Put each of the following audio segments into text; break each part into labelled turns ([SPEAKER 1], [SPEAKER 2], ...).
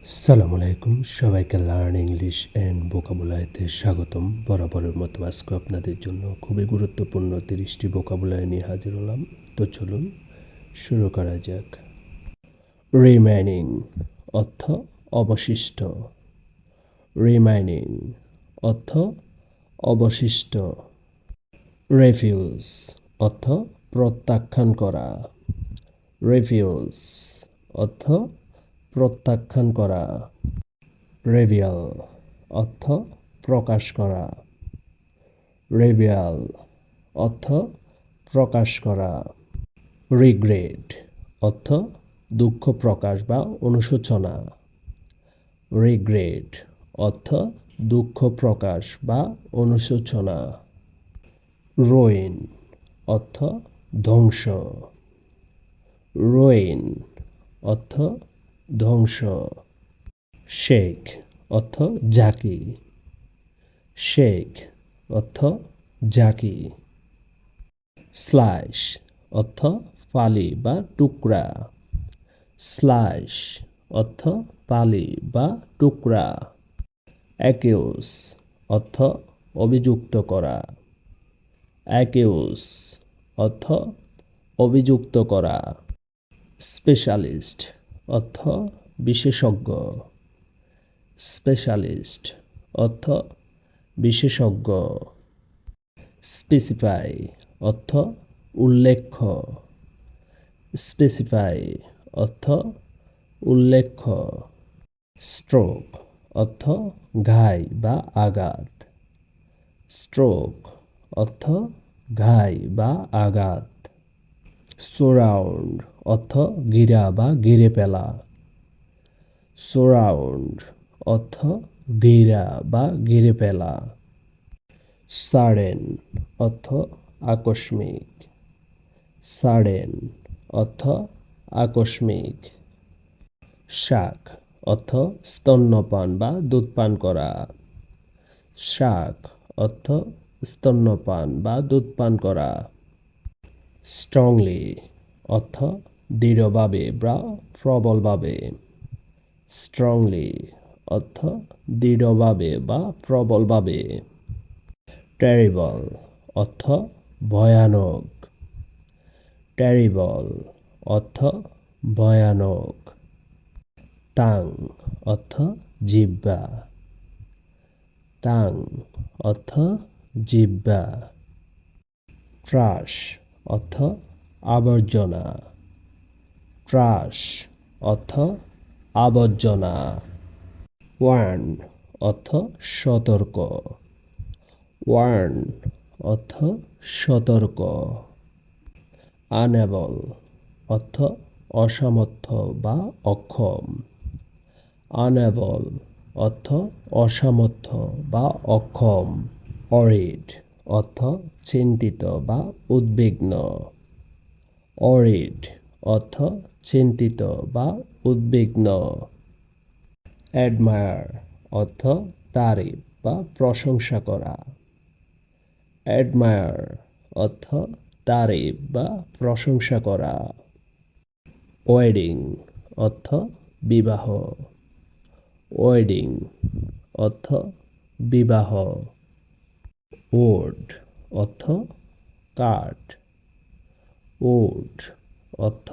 [SPEAKER 1] আসসালামু আলাইকুম, সবাইকে লার্ন ইংলিশ অ্যান্ড ভোকাবুলারিতে স্বাগতম। বরাবরের মতো আজকে আপনাদের জন্য খুবই গুরুত্বপূর্ণ 30টি ভোকাবুলারি নিয়ে হাজির হলাম। তো চলুন শুরু করা যাক। রিমাইনিং অর্থ অবশিষ্ট। রিমাইনিং অর্থ অবশিষ্ট। রেফিউজ অর্থ প্রত্যাখ্যান করা। রেফিউজ অর্থ প্রত্যাখ্যান করা। রেভিয়াল অর্থ প্রকাশ করা। রেভিয়াল অর্থ প্রকাশ করা। রিগ্রেট অর্থ দুঃখ প্রকাশ বা অনুশোচনা। রিগ্রেট অর্থ দুঃখ প্রকাশ বা অনুশোচনা। রুইন অর্থ ধ্বংস। রুইন অর্থ ধ্বংস। শেক অর্থ জাকি। শেক অর্থ জাকি। স্লাইস অর্থ ফালি বা টুকরা। স্লাইস অর্থ ফালি বা টুকরা। অ্যাকিউজ অর্থ অভিযুক্ত করা। অ্যাকিউজ অর্থ অভিযুক্ত করা। স্পেশালিস্ট অর্থ বিশেষজ্ঞ। স্পেশালিস্ট অর্থ বিশেষজ্ঞ। স্পেসিফাই অর্থ উল্লেখ্য। স্পেসিফাই অর্থ উল্লেখ্য। স্ট্রোক অর্থ ঘাই বা আঘাত। স্ট্রোক অর্থ ঘাই বা আঘাত। সারাউন্ড অর্থ ঘিরা বা ঘিরে ফেলা। সারাউন্ড অর্থ ঘিরা বা ঘিরে ফেলা। সাডেন অর্থ আকস্মিক। সাডেন অর্থ আকস্মিক। শাক অর্থ স্তন্যপান বা দুধ পান করা। শাক অর্থ স্তন্যপান বা দুধ পান করা। স্ট্রংলি অর্থ দৃঢ়ভাবে বা প্রবলভাবে। স্ট্রংলি অর্থ দৃঢ়ভাবে বা প্রবলভাবে। টেরিবল অর্থ ভয়ানক। টেরিবল অর্থ ভয়ানক। টাং অর্থ জিহ্বা। টাং অর্থ জিহ্বা। ট্রাশ অর্থ আবর্জনা। ট্রাশ অর্থ আবর্জনা। ওয়ার্ন অর্থ সতর্ক। ওয়ার্ন অর্থ সতর্ক। আনএবল অর্থ অসামর্থ্য বা অক্ষম। আনএবল অর্থ অসামর্থ্য বা অক্ষম। অরিড অর্থ চিন্তিত বা উদ্বিগ্ন। অরিড অর্থ চিন্তিত বা উদ্বিগ্ন। অ্যাডমায়ার অর্থ তারিফ বা প্রশংসা করা। অ্যাডমায়ার অর্থ তারিফ বা প্রশংসা করা। ওয়েডিং অর্থ বিবাহ। ওয়েডিং অর্থ বিবাহ। উড অর্থ কাঠ। উড অর্থ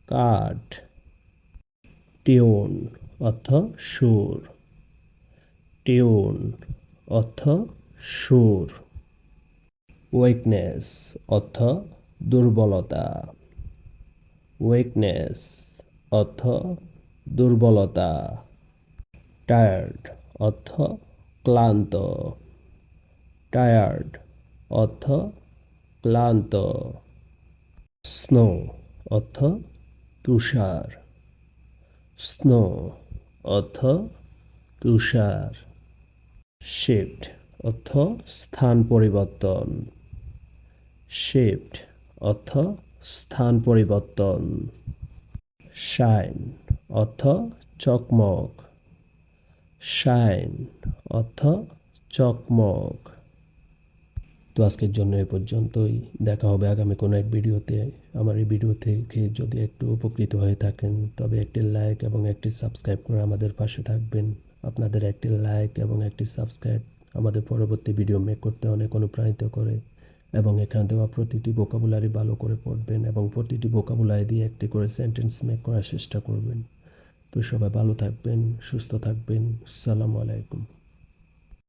[SPEAKER 1] কাঠ। টিউন অর্থ সুর। টিউন অর্থ সুর। উইকনেস অর্থ দুর্বলতা। উইকনেস অর্থ দুর্বলতা। টায়ার্ড অর্থ ক্লান্ত। টায়ার্ড অর্থ ক্লান্ত। স্নো অর্থ তুষার। স্নো অর্থ তুষার। শিফট অর্থ স্থান পরিবর্তন। শিফট অর্থ স্থান পরিবর্তন। শাইন অর্থ চকমক। শাইন অর্থ চকমক। তো আজকের জন্য এ পর্যন্তই। দেখা হবে আগামী কোনো এক ভিডিওতে। আমার এই ভিডিও থেকে যদি একটু উপকৃত হয়ে থাকেন তবে একটি লাইক এবং একটি সাবস্ক্রাইব করে আমাদের পাশে থাকবেন। আপনাদের একটি লাইক এবং একটি সাবস্ক্রাইব আমাদের পরবর্তী ভিডিও মেক করতে অনেক অনুপ্রাণিত করে। এবং এখানে দেওয়া প্রতিটি ভোকাবুলারি ভালো করে পড়বেন এবং প্রতিটি ভোকাবুলারি দিয়ে একটি করে সেন্টেন্স মেক করার চেষ্টা করবেন। তো সবাই ভালো থাকবেন, সুস্থ থাকবেন। আসসালামু আলাইকুম।